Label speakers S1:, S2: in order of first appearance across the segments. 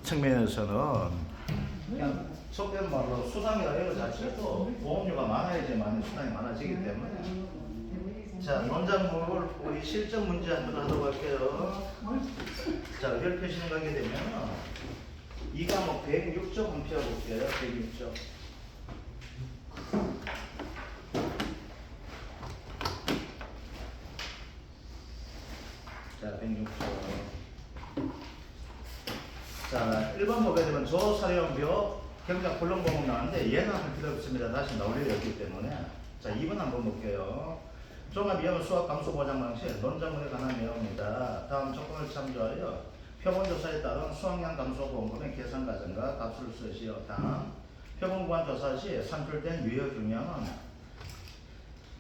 S1: 측면에서는 그냥 속된 말로 수당이나 이런 것 자체도 보험료가 많아야지만 수당이 많아지기 때문에. 자, 논작물 우리 실전 문제 한번 하도록 할게요. 자, 별 표시는 가게 되면 이 과목 106쪽 한번 펴볼게요. 106쪽. 자, 106쪽. 자, 1번 보게 되면 조사료표 경작 불능보험 나왔는데 얘는 할 필요 없습니다. 다시 나올 일이 없기 때문에. 자, 2번 한번 볼게요. 종합위험 수학 감소 보장 방식 논작물에 관한 내용입니다. 다음 조건을 참조하여 표본조사에 따른 수확량 감소 보험금의 계산 과정과 값을 쓰시오. 다음 표본구간 조사 시 산출된 유효 경량은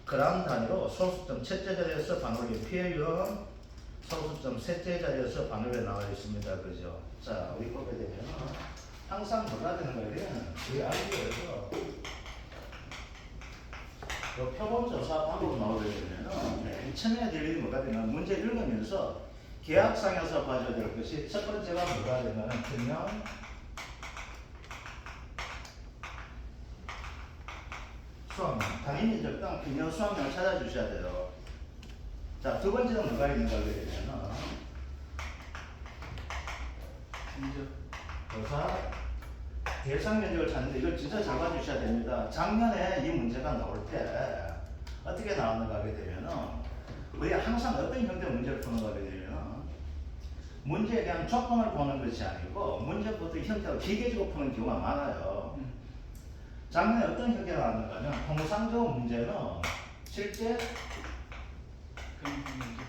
S1: 그람 단위로 소수점 첫째 자리에서 반올림 피해율은 소수점 셋째 자리에서 반올림 나와 있습니다. 그죠? 자, 우리 보게 되면 항상 뭐가 되는 거예요? 우리 알기에서 표본조사 방법 나오게 되면 처음에 될 일이 뭐가 되냐면 문제 읽으면서 계약상에서 봐줘야 될 것이 첫 번째가 뭐가 되냐면 균형 수확량 단위면적 당 균형 수확량을 찾아주셔야 돼요. 자, 두 번째는 뭐가 있는가 하게 되면 조사 대상 면적을 찾는데 이걸 진짜 잘 봐주셔야 됩니다. 작년에 이 문제가 나올 때 어떻게 나왔는가 하게 되면은 우리 항상 어떤 형태의 문제를 푸는가 하게 되면은 문제에 대한 조건을 보는 것이 아니고 문제부터 형태로 기계적으로 푸는 경우가 많아요. 작년에 어떤 형태가 나왔는가 하면 통상적 문제는 실제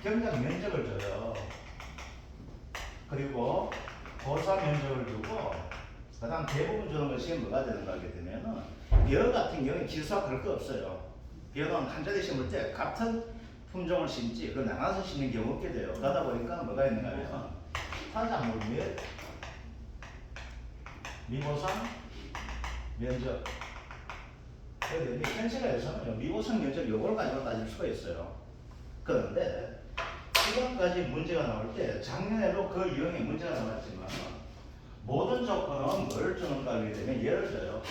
S1: 경작 면적을 줘요. 그리고 고사 면적을 주고 그 다음 대부분 주는 것이 뭐가 되는가 하게 되면은 벼 같은 경우는 기수와 그럴 거 없어요. 벼는 한 자리 심을 때 같은 품종을 심지 그 나눠서 심는 경우 없게 돼요. 그러다 보니까 뭐가 있는가 하면 타작물 및 미보상 면적 현실에서는 미보상 면적 요걸 가지고 따질 수가 있어요. 그런데 이번까지 문제가 나올 때 작년에도 그 유형의 문제가 나왔지만 모든 조건은 뭘 주는가 하게 되면 예를 들어요.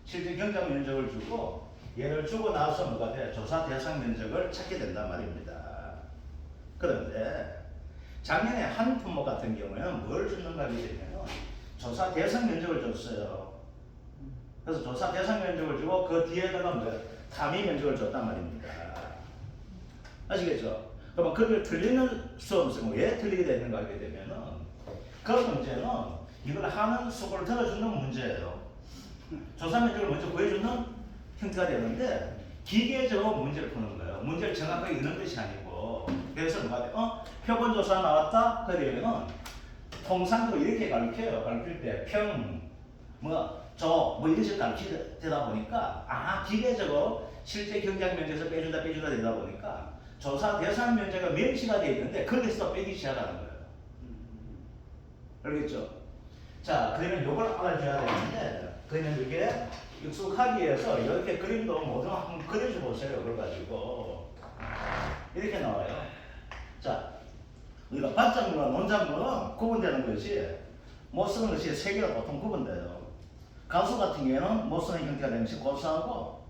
S1: 실제 경작 면적을 주고 얘를 주고 나서 뭐가 돼? 조사 대상 면적을 찾게 된단 말입니다. 그런데 작년에 한 품목 같은 경우에는 뭘 주는가 하게 되면 조사 대상 면적을 줬어요. 그래서 조사 대상 면적을 주고 그 뒤에다가 뭐야? 탐의 면적을 줬단 말입니다. 아시겠죠? 그러면 그걸 틀리는 수 없으면 왜 틀리게 되는가 하게 되면은 그 문제는 이걸 하는 수고를 들어주는 문제예요. 조사 면적을 먼저 구해주는 형태가 되는데 기계적으로 문제를 푸는 거예요. 문제를 정확하게 읽는 것이 아니고. 그래서 뭐가 돼? 표본 조사 나왔다? 그러면은 통상적으로 이렇게 가르쳐요. 가르칠 때 평, 이런 식으로 가르치다 보니까 기계적으로 실제 경작 면적에서 빼준다 되다 보니까 조사 대상 면적가 명시가 되어 있는데 거기서 빼기 시작하는 거예요. 알겠죠? 자, 그러면 요걸 알아줘야 되는데 그러면 이게 익숙하기 위해서 이렇게 그림도 모두 한번 그려줘 보세요. 그걸 가지고 이렇게 나와요. 자, 우리가 반작물과 논작물은 구분되는 것이 못 쓰는 것이 세 개가 보통 구분돼요. 가수 같은 경우에는 못 쓰는 형태가 되는 것이 고사하고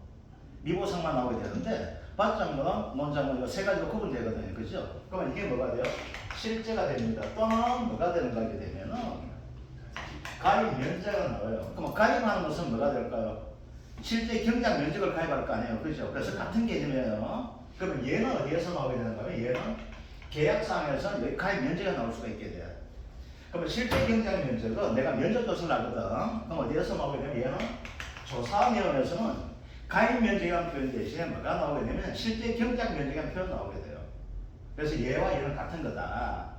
S1: 미보상만 나오게 되는데 반작물은 논작물 세 가지로 구분되거든요. 그죠? 그러면 이게 뭐가 돼요? 실제가 됩니다. 또는 뭐가 되는가 하게 되면은 가입 면적가 나와요. 그럼 가입하는 것은 뭐가 될까요? 실제 경작 면적을 가입할 거 아니에요. 그죠? 그래서 같은 개념이에요. 그러면 얘는 어디에서 나오게 되는가 하면 얘는 계약상에서 여기 가입 면적이 나올 수가 있게 돼요. 그러면 실제 경작 면적은 내가 면적 조사를 하거든. 그럼 어디에서 나오게 되면 얘는 조사면에서는 가입 면적이라는 표현 대신에 뭐가 나오게 되면 실제 경작 면적이라는 표현 나오게 돼요. 그래서 얘와 얘는 같은 거다.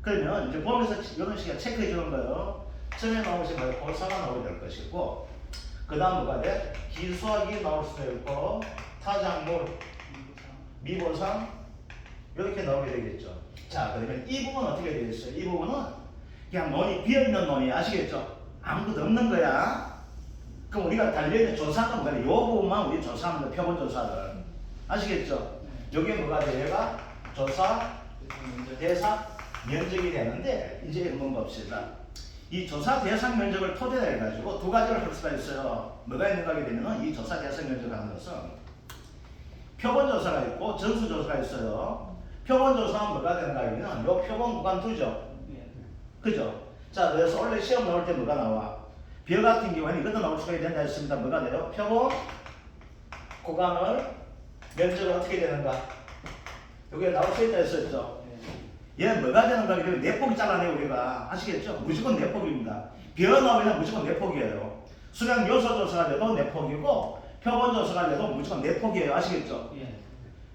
S1: 그러면 이제 보면서 이런 식으로 체크해 주는 거예요. 처음에 나오신 거예요. 고사가 나오게 될 것이고, 그 다음 뭐가 돼? 기수학이 나올 수도 있고, 타작물, 미보상, 이렇게 나오게 되겠죠. 자, 그러면 이 부분은 어떻게 되겠어요? 이 부분은 그냥 논이, 비어있는 논이 아시겠죠? 아무것도 없는 거야. 그럼 우리가 달려있는 조사는 뭐가 돼? 이 부분만 우리 조사하는 거, 표본 조사를. 아시겠죠? 여기에 뭐가 돼? 얘가 조사, 대상, 면적이 되는데, 이제 한번 봅시다. 이 조사 대상 면적을 토대로 해가지고 두 가지를 할 수가 있어요. 뭐가 있는가 하게 되면 이 조사 대상 면적을 하는 것은 표본 조사가 있고 전수 조사가 있어요. 표본 조사는 뭐가 되는가 하면 요 표본 구간 두죠. 그죠? 자, 그래서 원래 시험 나올 때 뭐가 나와? 별 같은 경우에는 이것도 나올 수가 있다 했습니다. 뭐가 돼요? 표본 구간을 면적을 어떻게 되는가? 여기에 나올 수 있다 했었죠. 얘는 뭐가 되는가 하면 내폭이 잘라내요 우리가. 아시겠죠? 무조건 내폭입니다. 별 나오면 무조건 내폭이에요. 수량 요소 조사가 돼도 내폭이고 표본 조사가 돼도 무조건 내폭이에요. 아시겠죠?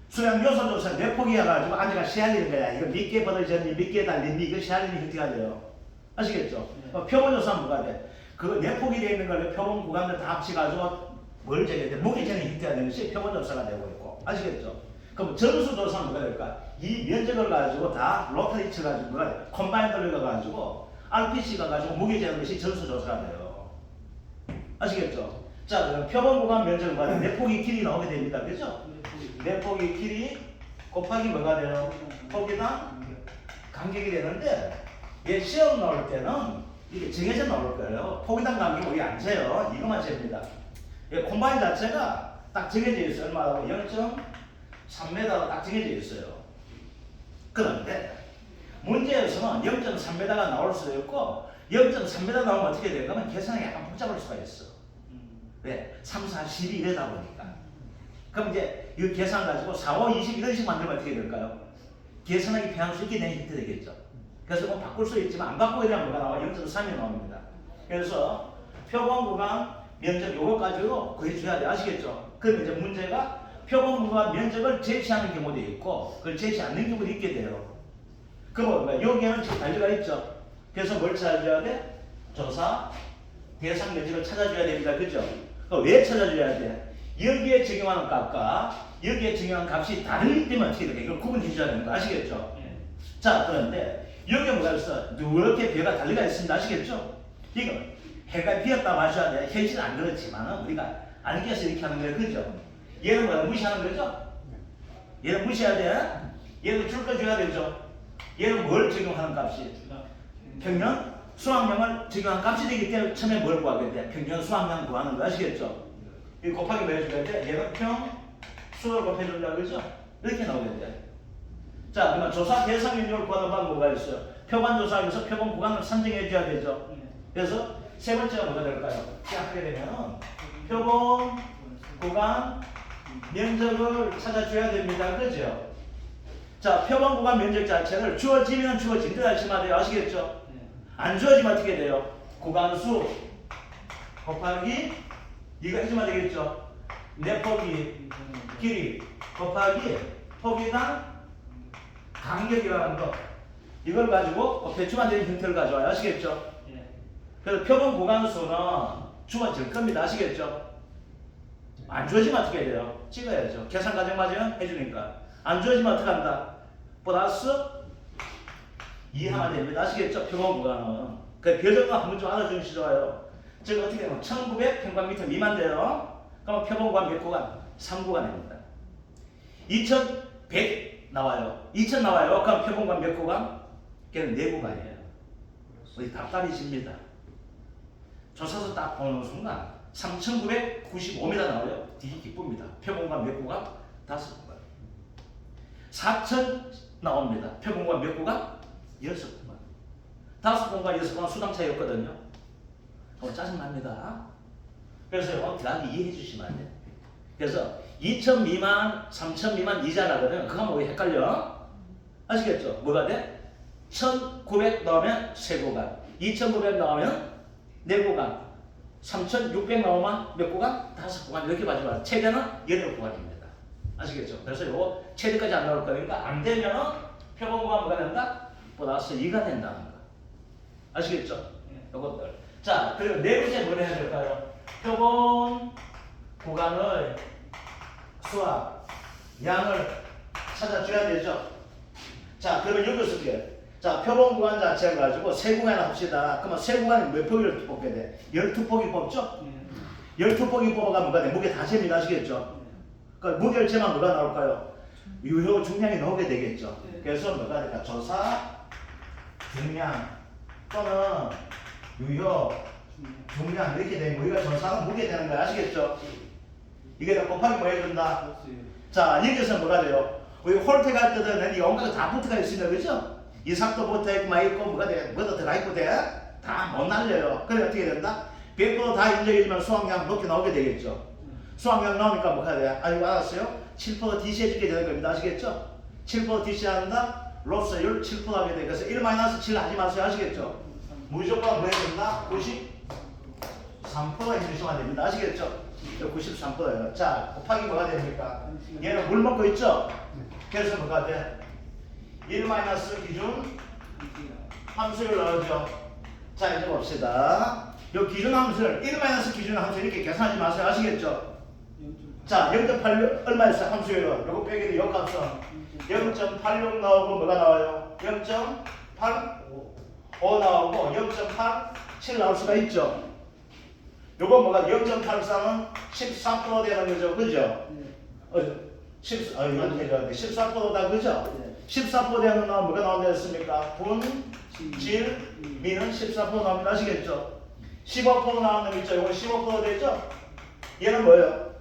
S1: 수량 요소 조사 내폭이어가지고 아내가 시할리는 거야. 이거 밑게 벌어졌니 밑게 달리니 이거 시할리는 형태가 돼요. 아시겠죠? 표본 조사는 뭐가 돼? 그 내폭이 되어 있는 걸 표본 구간을 다 합쳐가지고 뭘 재게 돼? 무게재는 형태가 되는 것이 표본 조사가 되고 있고. 아시겠죠? 그럼 전수 조사는 뭐가 될까? 이 면적을 가지고 다 로터리 쳐가지고 뭐가 돼? 컴바인더를 가가지고 RPC가 가지고 무게재는 것이 전수 조사가 돼요. 아시겠죠? 자, 그럼 표본 구간 면적을 가지고 내폭이 길이 나오게 됩니다. 그죠? 내폭이 길이 곱하기 뭐가 돼요? 폭이당 간격이 되는데 얘 시험 나올 때는 이게 정해져 나올 거예요. 폭이당 간격이 우리 안 재요. 이것만 잽니다. 얘 콤바인 자체가 딱 정해져 있어요. 얼마라고? 0.3m가 딱 정해져 있어요. 그런데 문제에서는 0.3m가 나올 수도 있고 0.3m 나오면 어떻게 될까 하면 계산이 약간 복잡할 수가 있어. 왜? 3, 4, 12 이러다 보니까. 그럼 이제 이 계산 가지고 4, 5, 20 이런 식 만들면 어떻게 될까요? 계산하기 편할 수 있게 되는 형태 되겠죠. 그래서 뭐 바꿀 수 있지만 안 바꾸게 되면 뭐가 나와? 0.3이 나옵니다. 그래서 표본 구간 면적 요거 가지고 구해줘야 돼. 아시겠죠? 그럼 이제 문제가 표본 구간 면적을 제시하는 경우도 있고 그걸 제시 않는 경우도 있게 돼요. 그럼 여기에는 지금 단위가 있죠. 그래서 뭘 찾아줘야 돼? 조사 대상 면적을 찾아줘야 됩니다. 그죠? 왜 찾아줘야 돼? 여기에 적용하는 값과 여기에 적용하는 값이 다르기 때문에 어떻게 될까? 이걸 구분해 줘야 되는 거 아시겠죠? 자, 그런데 여기에 뭐가 있어? 누렇게 배가 달리가 있습니다. 아시겠죠? 이거 해가 비었다고 하셔야 돼. 현실은 안 그렇지만 우리가 알겠어 이렇게 하는 거예요. 그죠? 얘는 뭐야? 무시하는 거죠? 얘는 무시해야 돼. 얘는 줄 거 줘야 되죠? 얘는 뭘 적용하는 값이? 평년 수학량을 적용한 값이 되기 때문에 처음에 뭘 구하게 돼? 평년 수학량 구하는 거 아시겠죠? 이 곱하기 뭐 해줘야 돼? 얘는 평 수를 곱해주려고 그러죠? 이렇게 나오게 돼. 자, 그러면 조사 대상 면적을 구하는 방법이 있어요. 표본 조사하면서 표본 구간을 산정해 줘야 되죠. 그래서 세 번째가 뭐가 될까요? 하게 되면 표본 구간 면적을 찾아줘야 됩니다. 그죠? 자, 표본 구간 면적 자체를 주어지면 주어진 듯 하시면 돼요. 아시겠죠? 안 주어지면 어떻게 돼요? 구간수 곱하기 이거 해주면 되겠죠? 내폭이 길이 곱하기 폭이당 간격이라는 거 이걸 가지고 곱해주면 되는 형태를 가져와요. 아시겠죠? 그래서 표본 구간수는 주어질 겁니다. 아시겠죠? 안 주어지면 어떻게 해야 돼요? 찍어야죠. 계산 과정 맞으면 해주니까. 안 주어지면 어떻게 한다? 플러스 2하면 됩니다. 아시겠죠? 표본 구간은. 그 별정도 한번 좀 알아주시기 좋아요. 즉 어떻게 되면 1900평방미터 미만 돼요. 그럼 표본 구간 몇 구간? 3구간입니다. 2100 나와요. 2000 나와요. 그럼 표본 구간 몇 구간? 걔는 4구간이에요. 우리 답답해집니다. 조사서 딱 보는 순간 3995m 나와요. 되게 기쁩니다. 표본구간 몇 구간? 5구간. 4000 나옵니다. 표본구간 몇 구간? 6구간. 5구간, 6구간 수당 차이였거든요. 짜증납니다. 그래서 대략 이해해 주시면 안 돼요. 그래서 2000 미만, 3000 미만 이자라거든요. 그거 뭐 헷갈려? 아시겠죠? 뭐가 돼? 1900 나오면 3구간, 2900 나오면 4구간, 3600 나오면 몇 구간? 5구간 이렇게 가져와요. 최대는 8구간입니다. 아시겠죠? 그래서 요거 최대까지 안 나올 거니까 안 되면 표본구간 뭐가 된다? 플러스 2가 된다는 거. 아시겠죠? 요것들. 자, 그리고 네 번째 뭘 해야 될까요? 표본 구간의 수와 양을 찾아줘야 되죠. 자, 그러면 여기서 어떻게? 자, 표본 구간 자체를 가지고 세 구간을 합시다. 그러면 세 구간이 몇 폭을 뽑게 돼? 12폭이 뽑죠? 12폭이 뽑아가 뭐가 돼? 무게 다 잽니다. 아시겠죠? 그 무게를 재면 뭐가 나올까요? 유효 중량이 나오게 되겠죠. 그래서 뭐가 될까? 조사 중량 또는 유효, 중량 이렇게 되면 우리가 조사하는 무게 되는 거 아시겠죠? 이게 다 곱하기 뭐 해준다? 자, 여기서 뭐가 돼요? 우리 홀테가 뜯어낸 이 온갖 다 붙어가 있습니다. 그죠? 이삭도 붙어있고 막 있고 뭐가 돼? 뭐도 들어가 있고 돼? 다 못 날려요. 그래 어떻게 된다? 100% 다 인정해주면 수확량 높게 나오게 되겠죠. 수확량 나오니까 뭐가 돼? 아이고 알았어요? 7% DC해주게 되는 겁니다. 아시겠죠? 7% DC한다? 로스율 7% 하게 돼. 그래서 1-7 하지 마세요. 아시겠죠? 무조건 뭐 해준다? 93% 해주시면 됩니다. 아시겠죠? 93%예요. 자, 곱하기 뭐가 됩니까? 얘는 물 먹고 있죠? 그래서 뭐가 돼? 1 기준 함수를 넣어줘. 자, 이제 봅시다. 요 기준 함수를 1 기준 함수 이렇게 계산하지 마세요. 아시겠죠? 자, 0.86 얼마였어? 함수율은 요거 빼게 돼. 요 값은 0.86 나오고 뭐가 나와요? 0.85 나오고 0.87 나올 수가 있죠. 요거 뭐가 0.83은 14% 되는 거죠. 그죠? 14%다. 그죠? 14% 되는 건 뭐가 나온다 했습니까? 분, 질, 미는 14% 나옵니다. 아시겠죠? 15% 나오는 거 있죠? 요거 15% 되죠? 얘는 뭐예요?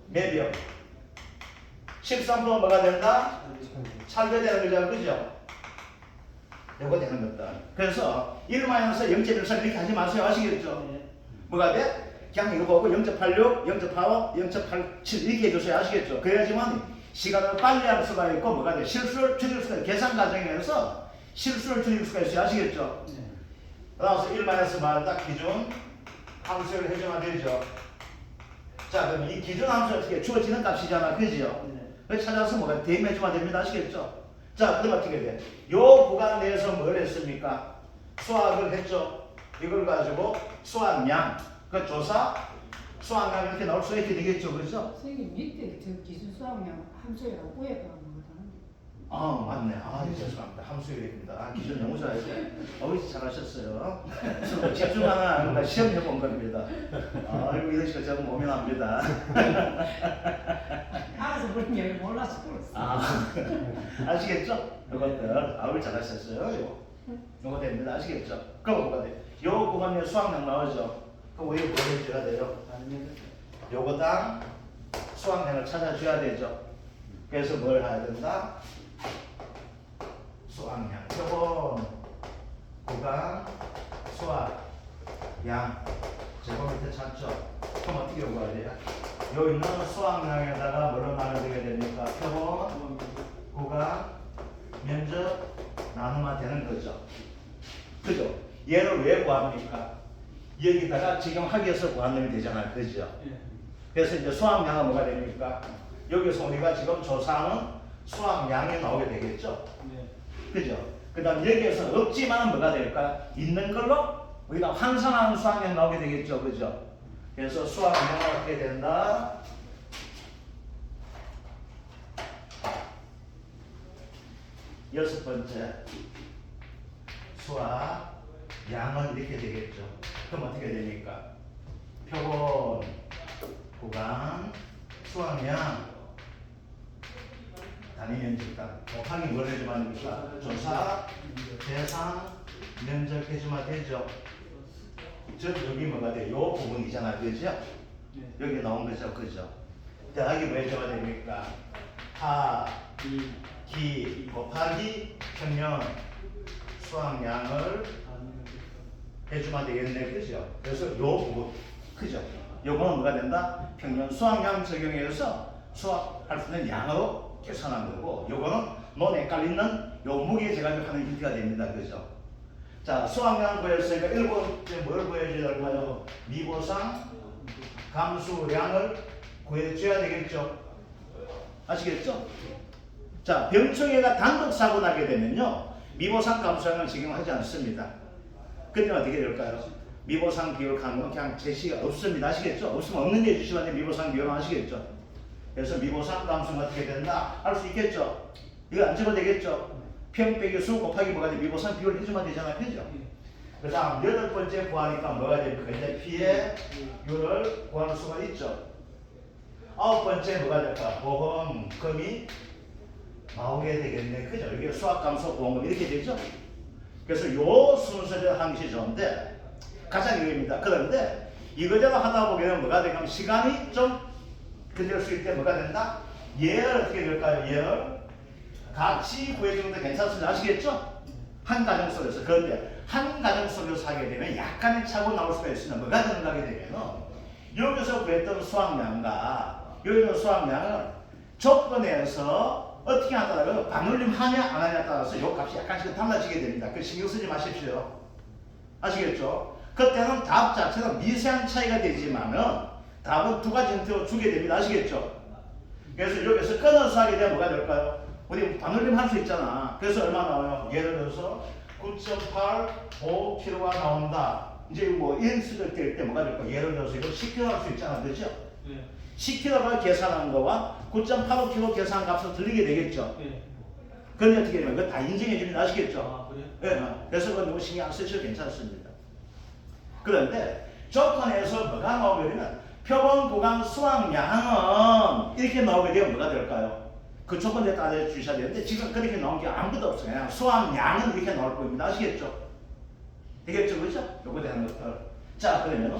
S1: 맵이요. 13% 뭐가 된다? 찰배되는 거죠. 그죠? 요거 되는 것다. 그래서 1-0.13 이렇게 하지 마세요. 아시겠죠? 뭐가 돼? 그냥 이거 보고 0.86, 0.85, 0.87 이렇게 해주세요. 아시겠죠? 그래야지만 시간을 빨리 할 수가 있고 뭐가 돼? 실수를 줄일 수가 있어요. 계산 과정에서 실수를 줄일 수가 있어요. 아시겠죠? 그래서 1 말다 기준 함수를 해주면 되죠. 자, 그럼 이 기준 함수 어떻게 주어지는 값이잖아. 그죠? 그래서 찾아서 뭐가 대입해주면 됩니다. 아시겠죠? 자, 그럼 어떻게 돼? 요 구간 내에서 뭘 했습니까? 수학을 했죠. 이걸 가지고 수학량, 그 조사, 수학량 이렇게 나올 수가 있게 되겠죠. 그죠?
S2: 선생님 밑에 저 기술 수학량 함수라고 오해가 안 거잖아요.
S1: 아, 맞네. 아, 죄송합니다. 함수율입니다. 아, 기준 너무 좋아요. 어휘 잘하셨어요. 집중하나 시험 해본 겁니다. 아이고, 이런 식으로 적으면 오면합니다.
S2: 알아서 그런 줄 몰라서 그랬어.
S1: 아시겠죠? 이것들 아우 잘하셨어요. 요거 됩니다. 아시겠죠? 그럼 뭐가 돼? 요 구간에 수학량 나오죠? 그럼 우리가 뭐 해줘야 돼요? 요거당 수학량을 찾아줘야 되죠. 그래서 뭘 해야 된다? 수학량. 표본 구간 수학량 제곱 밑에 찾죠? 그럼 어떻게 요구해야 돼요? 여기 있는 수학량에다가 뭐로 나누게 됩니까? 표본 구간 면적 나누면 되는 거죠. 그죠? 얘를 왜 구합니까? 여기다가 지금 학위에서 구하면 되잖아요. 그죠? 그래서 이제 수학량은 뭐가 됩니까? 여기서 우리가 지금 조사하는 수학량이 나오게 되겠죠? 그죠? 그 다음 여기에서 없지만 뭐가 될까? 있는 걸로 우리가 환산하는 수학량 나오게 되겠죠? 그죠? 그래서 수학량은 어떻게 된다? 여섯 번째 수학량은 이렇게 되겠죠. 그럼 어떻게 됩니까? 표본 구간 수학량 단위 면적당 곱하기 뭘 해주면 됩니까? 조사 대상 면적 해주면 되죠. 즉 여기 뭐가 돼요? 요 부분이잖아. 그죠? 여기 나온 거죠. 그죠? 대학이 뭐 해주면 됩니까? 하, 기 곱하기 평면 수학량을 해주면 되겠네. 그죠? 그래서 요 부분 크죠? 요거는 뭐가 된다? 평면 수학량 적용해서 수학할 수 있는 양으로 계산한 거고, 요거는 논에 깔리는 요 무게 재가지고 하는 힌트가 됩니다. 그죠? 자, 수학량 구했으니까 1번째 뭘 구해줘야 될까요? 미보상 감수량을 구해줘야 되겠죠? 아시겠죠? 자, 병충해가 단독 사고 나게 되면요, 미보상 감수량을 적용하지 않습니다. 그때 어떻게 될까요? 미보상 비율하는 건 그냥 제시가 없습니다. 아시겠죠? 없으면 없는 게 주시면 돼. 미보상 비율은 아시겠죠? 그래서 미보상 감수는 어떻게 된다? 알 수 있겠죠? 이거 안 적어도 되겠죠? 평 빼기 수 곱하기 뭐가 돼? 미보상 비율 해주면 되잖아요. 그죠? 그 다음 여덟 번째 구하니까 뭐가 됩니까? 이제 피의 율을 구할 수가 있죠. 아홉 번째 뭐가 될까? 보험금이 나오게 되겠네. 그죠? 이게 수학감소 보험금 이렇게 되죠? 그래서 요 순서대로 하는 것이 좋은데, 가장 이거입니다. 그런데 이거대로 하다 보면 뭐가 되냐면 시간이 좀 그대로 쓸 때 뭐가 된다? 예열 어떻게 될까요? 예열 같이 구해주는 데 괜찮습니다. 아시겠죠? 한 가정 속에서. 그런데 한 가정 속에서 하게 되면 약간의 차고 나올 수가 있으나 뭐가 되는가 하게 되면 여기서 구했던 수확량과 여기서 수확량을 조건에서 어떻게 하더라도 반올림 하냐 안 하냐에 따라서 요 값이 약간씩 달라지게 됩니다. 그 신경 쓰지 마십시오. 아시겠죠? 그때는 답 자체는 미세한 차이가 되지만은 답은 두 가지 힌트로 주게 됩니다. 아시겠죠? 그래서 여기서 끊어서 하게 되면 뭐가 될까요? 우리 반올림 할 수 있잖아. 그래서 얼마 나와요? 예를 들어서 9.85kg가 나온다. 이제 뭐 이런 수를 뗄 때 뭐가 될까? 예를 들어서 이거 10kg 할 수 있잖아. 그죠?
S3: 네.
S1: 10kg를 계산한 거와 9.85kg 계산 값은 들리게 되겠죠?
S3: 네.
S1: 그런데 어떻게 되면 그거 다 인정해 줍니다. 아시겠죠?
S3: 아, 그래요?
S1: 예. 그래서 그건 너무 신경 안 쓰셔도 괜찮습니다. 그런데 조건에서 뭐가 나오면 표본 구간 수확량은 이렇게 나오게 되면 뭐가 될까요? 그 조건에 따라 주셔야 되는데 지금 그렇게 나온 게 아무것도 없어요. 그냥 수확량은 이렇게 나올 겁니다. 아시겠죠? 되겠죠? 그죠? 요거에 대한 것들. 자, 그러면은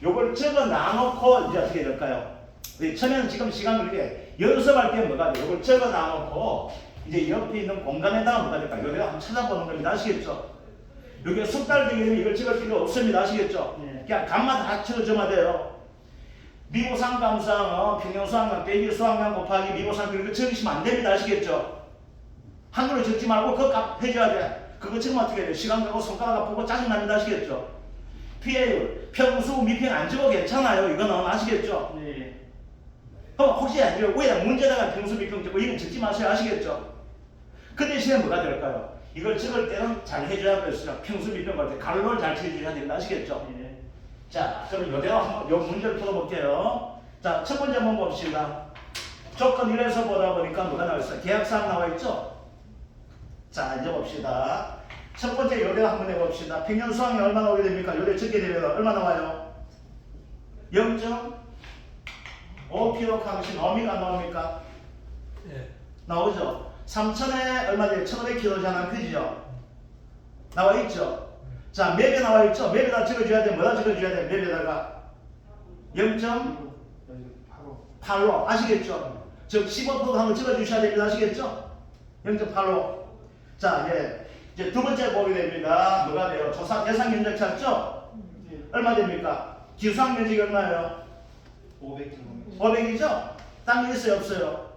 S1: 요걸 적어 놔놓고 이제 어떻게 될까요? 우리 처음에는 지금 시간을 이렇게 연습할 때 뭐가 돼요? 요걸 적어 놔놓고 이제 옆에 있는 공간에다가 뭐가 될까요? 여기다 한번 찾아보는 겁니다. 아시겠죠? 여기에 숙달 되게 되면 이걸 찍을 필요 없습니다. 아시겠죠?
S3: 네.
S1: 그냥 값만 다 찍어주면 돼요. 미보상 감상 평형 수확량 빼기 수확량 곱하기 미보상 그렇게 적으시면 안 됩니다. 아시겠죠? 한글로 적지 말고 그 값 해줘야 돼. 그거 적으면 어떻게 돼요? 시간 가고 손가락 아프고 짜증납니다. 아시겠죠? 피해율, 평수, 미평 안 적어도 괜찮아요. 이거는 아시겠죠?
S3: 네.
S1: 그럼 혹시 안 적어 왜 문제다가 평수, 미평 적고 이건 적지 마세요. 아시겠죠? 그 대신에 뭐가 될까요? 이걸 적을 때는 잘 해줘야 되겠어요. 평수, 미평 갈 때 가로를 잘 쳐줘야 됩니다. 아시겠죠?
S3: 네.
S1: 자, 그럼 요대로 한번 요 문제를 풀어볼게요. 자, 첫 번째 한번 봅시다. 조건 1에서 보다 보니까 뭐가 나와 있어요? 계약사항 나와 있죠? 자, 이제 봅시다. 첫 번째 요대로 한번 해봅시다. 평균 수확이 얼마 나오게 됩니까? 요대 적게 되면 얼마 나와요? 0.5kg 값이 나옵니까? 안 나옵니까?
S3: 네.
S1: 나오죠? 3,000에 얼마 돼요? 1,500kg잖아. 그죠? 나와 있죠? 자, 맵에 나와 있죠? 맵에다 적어줘야 돼. 뭐다 적어줘야 돼? 맵에다가 0.85 아시겠죠? 즉 15% 한번 적어주셔야 됩니다. 아시겠죠? 0.85. 자, 이제 두 번째 보게 됩니다. 뭐가 돼요? 조사 대상 면적 찾죠?
S3: 네.
S1: 얼마 됩니까? 기수학 면적이 얼마예요?
S3: 500km.
S1: 500이죠? 땅이 있어요? 없어요?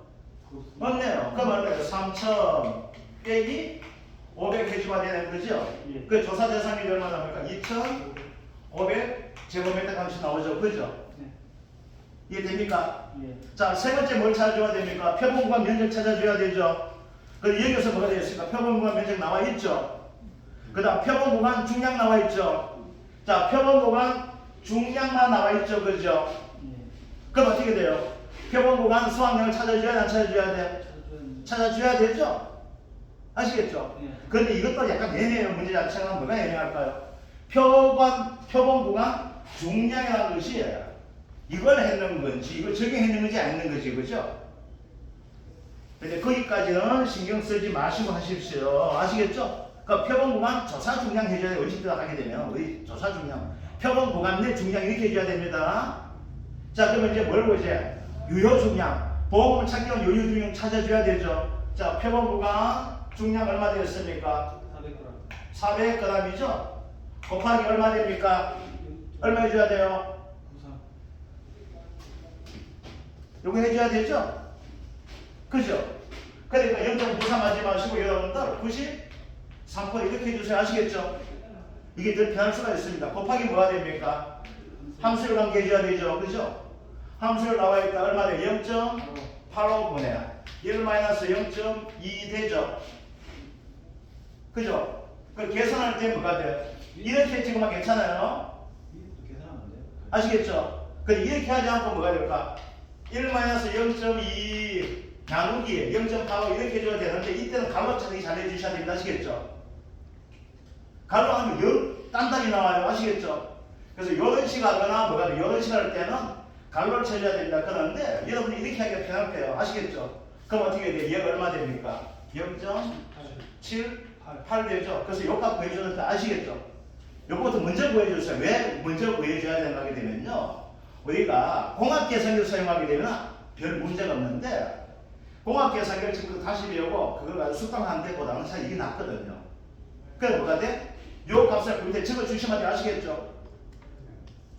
S1: 없네요. 그럼 얼마예요? 3,000 빼기 500 해주가 되는 거죠?
S3: 예.
S1: 그 조사 대상이 얼마 나옵니까? 2,500 제곱미터 값이 나오죠? 그죠?
S3: 네.
S1: 이해됩니까?
S3: 예.
S1: 자, 세 번째 뭘 찾아줘야 됩니까? 표본구간 면적 찾아줘야 되죠? 그럼 여기서 뭐가 되겠습니까? 표본구간 면적 나와 있죠? 그 다음 표본구간 중량 나와 있죠? 자, 표본구간 중량만 나와 있죠? 그죠?
S3: 예.
S1: 그럼 어떻게 돼요? 표본구간 수확량을 찾아줘야 돼? 안 찾아줘야 돼? 찾아줘야 되죠? 아시겠죠?
S3: 예.
S1: 그런데 이것도 약간 애매해요. 문제 자체가 뭐가 애매할까요? 표본구간 중량이라는 것이 이걸 했는 건지 이걸 적용했는 건지 안 했는 건지 그죠? 근데 거기까지는 신경 쓰지 마시고 하십시오. 아시겠죠? 그러니까 표본구간 조사 중량 해줘야 돼요. 어쨌든 하게 되면 우리 조사 중량 표본구간 내 중량 이렇게 해줘야 됩니다. 자, 그러면 이제 뭘고 이제 유효 중량 보험을 찾기 위한 유효 중량 찾아줘야 되죠. 자, 표본구간 중량 얼마 되었습니까?
S3: 400g.
S1: 400g이죠? 곱하기 얼마 됩니까? 얼마 해줘야 돼요?
S3: 93.
S1: 요거 해줘야 되죠? 그죠? 그러니까 0.93 하지 마시고 여러분들 93% 이렇게 해주세요. 아시겠죠? 이게 더 변할 수가 있습니다. 곱하기 뭐가 됩니까? 함수를 함께 해줘야 되죠? 그죠? 함수를 나와 있다. 얼마 돼요? 0.85분의 1 마이너스 0.2 되죠? 그죠? 그 계산할 때 뭐가 돼요? 이렇게 찍으면 괜찮아요?
S3: 이것도 계산하면 안 돼요?
S1: 아시겠죠? 근데 이렇게 하지 않고 뭐가 될까? 1 마이너스 0.2 나누기 0.85 이렇게 해줘야 되는데 이때는 가로 찾기 잘 해주셔야 됩니다. 아시겠죠? 가로 하면 단단히 나와요. 아시겠죠? 그래서 이런 식 하거나 뭐가 돼요? 이런 식 할 때는 가로를 쳐줘야 됩니다. 그런데 여러분이 이렇게 하기가 편할 거예요. 아시겠죠? 그럼 어떻게 돼요? 얘가 얼마 됩니까? 0.78 되죠? 그래서 요 값 구해주는데 아시겠죠? 요것부터 먼저 구해주세요. 왜 먼저 구해줘야 된다게 되면요. 우리가 공학계산기를 사용하게 되면 별 문제가 없는데 공학계산기를 지금부터 다시 배우고 그걸 가지고 숙당하는 데보다는 사실 이게 낫거든요. 그래 뭐가 돼? 요 값을 밑에 적어주시면 아시겠죠?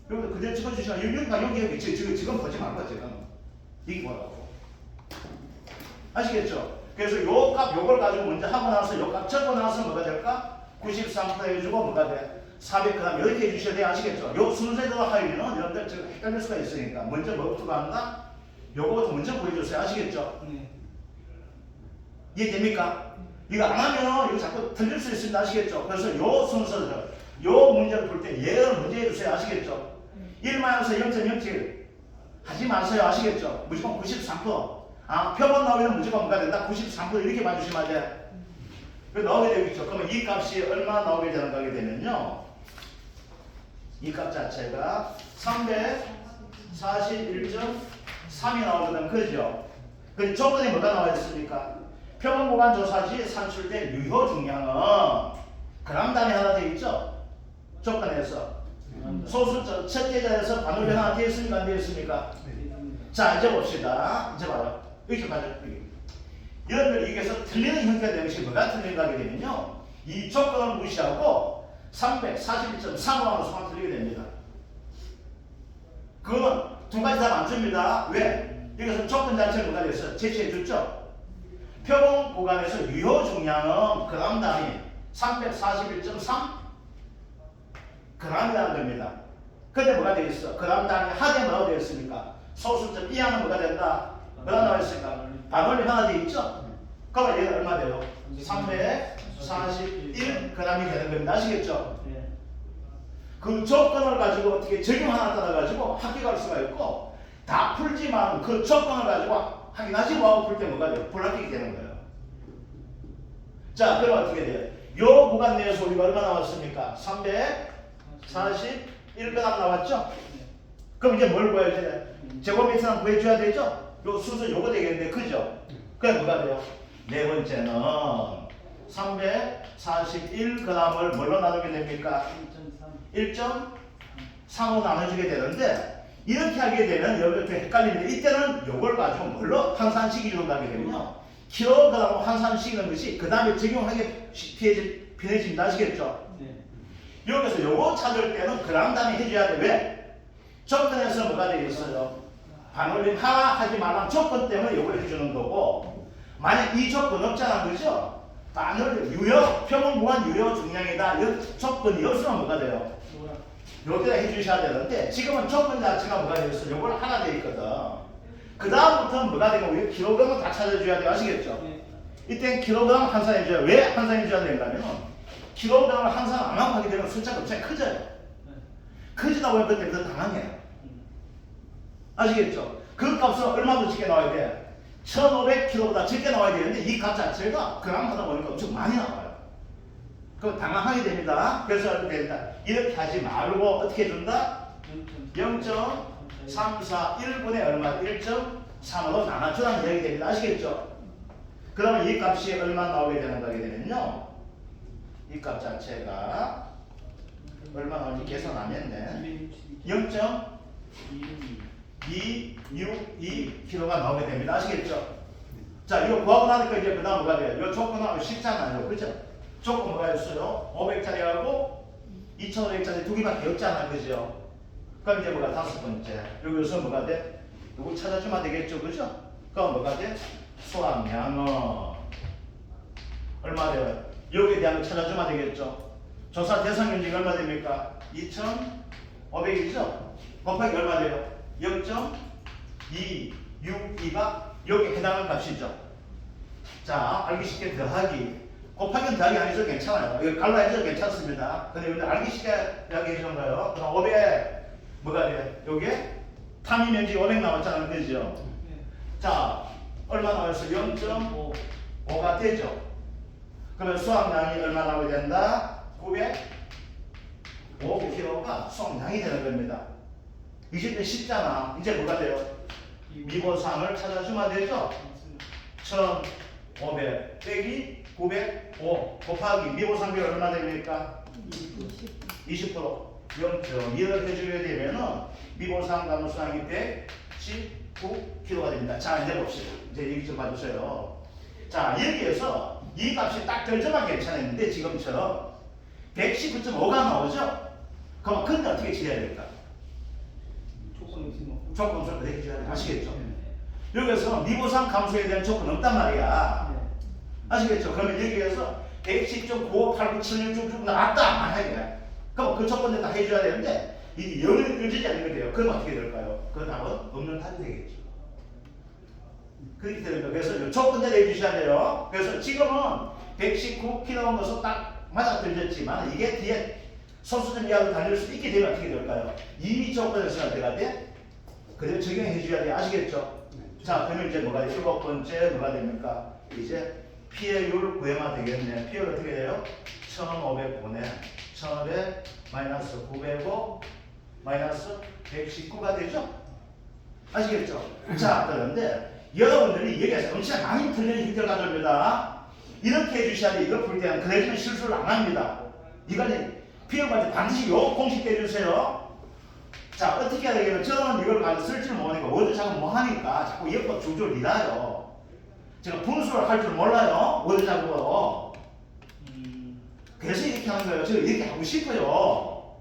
S1: 여기도 그대로 적어주시면 여기 지금 보지 말고 지금 이게 뭐라고 아시겠죠? 그래서 요 값 요걸 가지고 먼저 하고 나서 요 값 적고 나서 뭐가 될까? 93% 해주고 뭐가 돼? 400g 이렇게 해주셔야 돼. 아시겠죠? 요 순서대로 하면은 여러분들 지금 헷갈릴 수가 있으니까 먼저 뭐부터 한다? 요거부터 먼저 보여주세요. 아시겠죠?
S3: 네.
S1: 이해됩니까? 이거 안 하면 이거 자꾸 틀릴 수 있습니다. 아시겠죠? 그래서 요 순서대로 요 문제를 풀 때 예를 문제 해주세요. 아시겠죠? 1-0.07 하지 마세요. 아시겠죠? 무조건 93%. 표본 나오면 무조건 뭐가 된다? 93% 이렇게 봐주시면 돼. 그 나오게 되겠죠. 그러면 이 값이 얼마 나오게 되는 거게 되면요. 이 값 자체가 341.3이 나오거든. 그죠? 그 조건에 뭐가 나와 있습니까? 표본 보관 조사시 산출된 유효 중량은 그람 단위 하나 되어 있죠? 조건에서. 소수 첫 계좌에서 반응 변화가 되어 있습니까? 안 되어 있습니까? 자, 이제 봅시다. 이제 봐요. 이렇게 가죠. 여러분들 여기서 틀리는 형태가 되는 것이 뭐가 틀린가 하게 되면요. 이 조건을 무시하고 341.35하고 수만 틀리게 됩니다. 그거는 두 가지 답 안 줍니다. 왜? 여기서 조건 자체를 뭐가 됐어요? 제시해 줬죠? 표본 구간에서 유효 중량은 그람 단위 341.3 그람이라는 겁니다. 근데 뭐가 되어 있어? 그람 단위 하게 뭐가 되어 있습니까? 소수점 이하는 뭐가 된다? 뭐가 나와 있습니까? 반올림 하나 되어 있죠? 그러면 얘는 얼마 돼요? 341g이 되는 겁니다. 아시겠죠?
S3: 네.
S1: 그 조건을 가지고 어떻게 적용 하나 따라 가지고 합격할 수가 있고 다 풀지만 그 조건을 가지고 확인하지 못하고 풀 때 뭐가 돼요? 불합격이 되는 거예요. 자, 그럼 어떻게 돼요? 요 구간 내에서 우리가 얼마 나왔습니까? 341g 나왔죠? 그럼 이제 뭘 구해야 돼? 제곱미터는 구해줘야 되죠? 요 순서 요거 되겠는데, 그죠? 그럼 뭐가 돼요? 네 번째는 341g을 뭘로 나누게 됩니까? 1.35 나눠주게 되는데, 이렇게 하게 되면 여러분들 헷갈리는데, 이때는 요걸 가지고 뭘로 환산시키려고 하게 되면요. 킬로그램으로 환산시키는 것이 그 다음에 적용하게 편해집니다. 아시겠죠?
S3: 네.
S1: 여기서 요거 찾을 때는 그람 단위 해줘야 돼. 왜? 조건에서 뭐가 되어 있어요? 반올림 하지 말라는 조건 때문에 요걸 해주는 거고, 만약 이 조건 없잖아, 그죠? 반올림 표본 무한 유효 중량이다. 이 조건이 없으면 뭐가 돼요? 요때다 해주셔야 되는데, 지금은 조건 자체가 뭐가 되어 있어? 요걸 하나 되어 있거든. 그 다음부터는 뭐가 되면 우리 킬로그램을 다 찾아줘야 돼요. 아시겠죠?
S3: 네.
S1: 이땐 킬로그램 환산해줘야. 왜 환산해줘야 되냐면 킬로그램을 환산 안 하고 하게 되면 숫자가 굉장히 커져요. 커지다 보면 그때 더 당황해요. 아시겠죠? 그 값은 얼마 더 적게 나와야 돼? 1500kg보다 적게 나와야 되는데 이 값 자체가 그람 하다 보니까 엄청 많이 나와요. 그럼 당황하게 됩니다. 그래서 이렇게 된다. 이렇게 하지 말고 어떻게 해준다? 0.341분의 얼마? 1.35로 나눠주라는 이야기 됩니다. 아시겠죠? 그러면 이 값이 얼마 나오게 되는 거게 되면요. 이 값 자체가 얼마 나오는지 계산하면 0.262kg가 나오게 됩니다. 아시겠죠? 자, 이거 구하고 나니까 이제 그 다음 뭐가 돼요? 이 조건하고 쉽잖아요. 그죠? 조건 뭐가 있어요? 500짜리하고 2500짜리 두 개밖에 없잖아요. 그죠? 그럼 이제 뭐가 다섯 번째. 여기서 뭐가 돼? 이거 찾아주면 되겠죠. 그죠? 그럼 뭐가 돼? 수확량은 얼마 돼요? 여기에 대한 거 찾아주면 되겠죠. 조사 대상 면적이 얼마 됩니까? 2500이죠? 곱하기 얼마 돼요? 0.262가 여기에 해당하는 값이죠. 자, 알기 쉽게 더하기. 곱하기는 더하기 아니죠? 괜찮아요. 이거 갈라해도 괜찮습니다. 근데 여기 알기 쉽게 이야기 해주는 거예요. 그럼 500 뭐가 돼요? 여기에 탐이 면적이 500 나왔잖아요. 그죠? 자, 얼마 나왔어요? 0.5가 되죠. 그러면 수확량이 얼마 나오게 된다? 905kg가 수확량이 되는 겁니다. 이제 쉽잖아. 이제 뭐가 돼요? 미보상을 찾아주면 되죠? 1500 빼기 905 곱하기 미보상비가 얼마 됩니까?
S2: 20.
S1: 20% 0.1을 해주게 되면은 미보상 가능성이 119kg가 됩니다. 자, 이제 봅시다. 이제 얘기 좀 봐주세요. 자, 여기에서 이 값이 딱 결정하기 괜찮았는데 지금처럼 119.5가 나오죠? 그럼 근데 어떻게 처리해야 될까?
S3: 조건이 있으면
S1: 조건 그렇게 해줘야 돼. 아시겠죠? 여기서 미보상 감소에 대한 조건 없단 말이야. 아시겠죠? 그러면 여기에서 110.958976 쭉쭉 나왔다 만약에 그럼 그 조건을 다 해줘야 되는데 이게 0을 끊지지 않는 거예요. 그럼 어떻게 될까요? 그 답은 없는 답이 되겠죠. 그렇게 되는 거예요. 그래서 이 조건을 해주셔야 돼요. 그래서 지금은 119kg 넣어서 딱 맞아 들렸지만 이게 뒤에 소수점 이하로 달릴 수 있게 되면 어떻게 될까요? 이 조건에서는 어떻게 돼? 그대로 적용해 줘야 돼. 아시겠죠? 자, 그러면 이제 뭐가 돼? 7번째 뭐가 됩니까? 이제 피해율 구해만 되겠네. 피해율 어떻게 돼요? 1500분의 1500 마이너스 905 마이너스 119가 되죠? 아시겠죠? 자, 그런데 여러분들이 여기에서 엄청 많이 틀리는 형태를 가져옵니다. 이렇게 해주셔야 돼. 이거 풀 때는 그래주면 실수를 안 합니다. 이거는 피해율 반드시 요 공식 해주세요. 자, 어떻게 해야 되겠냐면 저는 이걸 가지고 쓸 줄 모르니까 워드 작업 뭐 하니까 자꾸 옆으로 줄줄 밀어요. 제가 분수를 할 줄 몰라요. 워드 작업으로. 그래서 이렇게 하는 거예요. 제가 이렇게 하고 싶어요.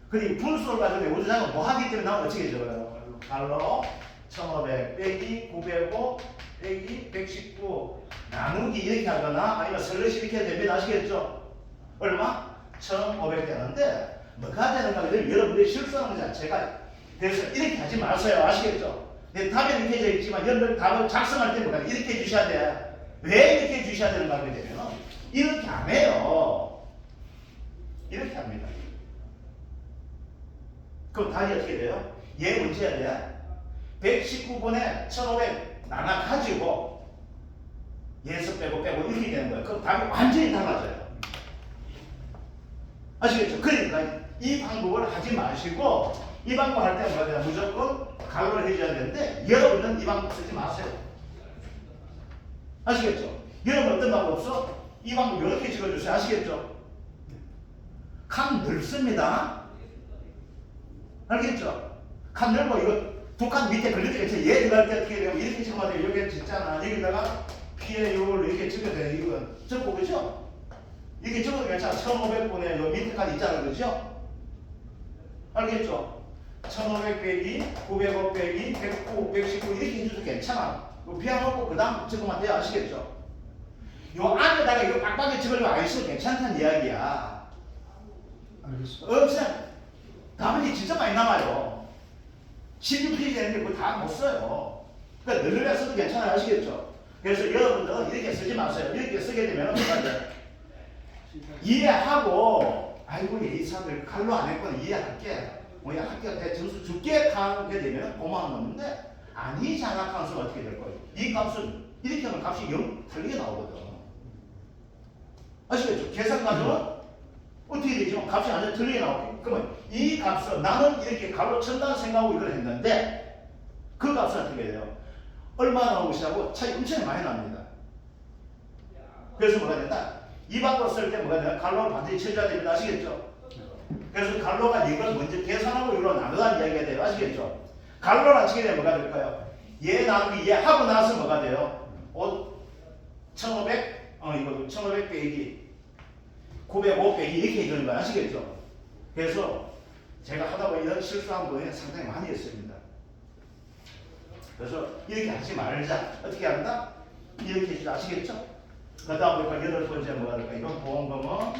S1: 그리고 분수를 가지고 워드 작업 뭐 하기 때문에 나는 어떻게 적어요? 갈로 1500 빼기 905 빼기 119 나누기 이렇게 하거나 아니면 슬래시 이렇게 해야 됩니다. 아시겠죠? 얼마? 1500 되는데 뭐가 되는가 하면 여러분들이 실수하는 것 자체가 그래서 이렇게 하지 마세요. 아시겠죠? 내 답이 이렇게 되어 있지만 여러분들 답을 작성할 때 뭐가 이렇게 해주셔야 돼. 왜 이렇게 해주셔야 되는가 하게 되면 이렇게 안 해요. 이렇게 합니다. 그럼 답이 어떻게 돼요? 얘 문제야 돼. 119분에 1500 나눠가지고 얘에서 빼고 이렇게 되는 거예요. 그럼 답이 완전히 달라져요. 아시겠죠? 그러니까 이 방법을 하지 마시고 이 방법 할 때 뭐가 돼요? 무조건 갈로를 해줘야 되는데 여러분은 이 방법 쓰지 마세요. 아시겠죠? 여러분 어떤 방법 써? 이 방법 이렇게 찍어주세요. 아시겠죠? 칸 넓습니다. 알겠죠? 칸 넓고 이거 두 칸 밑에 걸리게 얘 들어갈 때 어떻게 되면 이렇게 찍으면 돼요. 여기 짓잖아. 여기다가 피해율 이렇게 찍어야 돼요. 이거 적고 그죠? 이게 적어도 괜찮아. 1500분의 요 밑에까지 있잖아. 그죠? 알겠죠? 1500 빼기 905 빼기 109 119 이렇게 해줘도 괜찮아. 이거 비워놓고 그 다음 적으면 돼요. 아시겠죠? 요 안에다가 이거 빡빡이 적으려고 안 있어도 괜찮다는 이야기야.
S3: 알겠습니다.
S1: 없어요. 답이 진짜 많이 남아요. 16페이지 되는데 그거 다 못 써요. 그러니까 늘려야 써도 괜찮아요. 아시겠죠? 그래서 여러분들은 이렇게 쓰지 마세요. 이렇게 쓰게 되면 뭐가 돼? 이해하고 아이고 이 사람들 칼로 안 했구나 이해할게 뭐야 학교 점수 줄게 하게 되면 고마운 놈인데 아니잖아 값은 어떻게 될 거예요? 이 값은 이렇게 하면 값이 0 틀리게 나오거든. 아시겠죠? 계산 가져은 어떻게 되지만 값이 완전 틀리게 나오게. 그러면 이 값은 나는 이렇게 갈로 쳤다는 생각하고 이걸 했는데 그 값은 어떻게 돼요? 얼마 나오고 시하고 차이 엄청 많이 납니다. 그래서 뭐가 된다? 이 방법 쓸 때 뭐가 되나? 갈로를 반드시 쳐줘야 됩니다. 아시겠죠? 그래서 갈로가 이걸 먼저 계산하고 이걸로 나누라는 이야기가 돼요. 아시겠죠? 갈로를 치게 되면 뭐가 될까요? 얘 나누기 얘 하고 나서 뭐가 돼요? 1500 이거 1500 빼기 905 빼기 이렇게 해주는 거예요. 아시겠죠? 그래서 제가 하다 보니 이런 실수한 부분이 상당히 많이 했습니다. 그래서 이렇게 하지 말자. 어떻게 한다? 이렇게 해주자. 아시겠죠? 그 다음 보니까 8번째 뭐가 될까? 이건 보험금은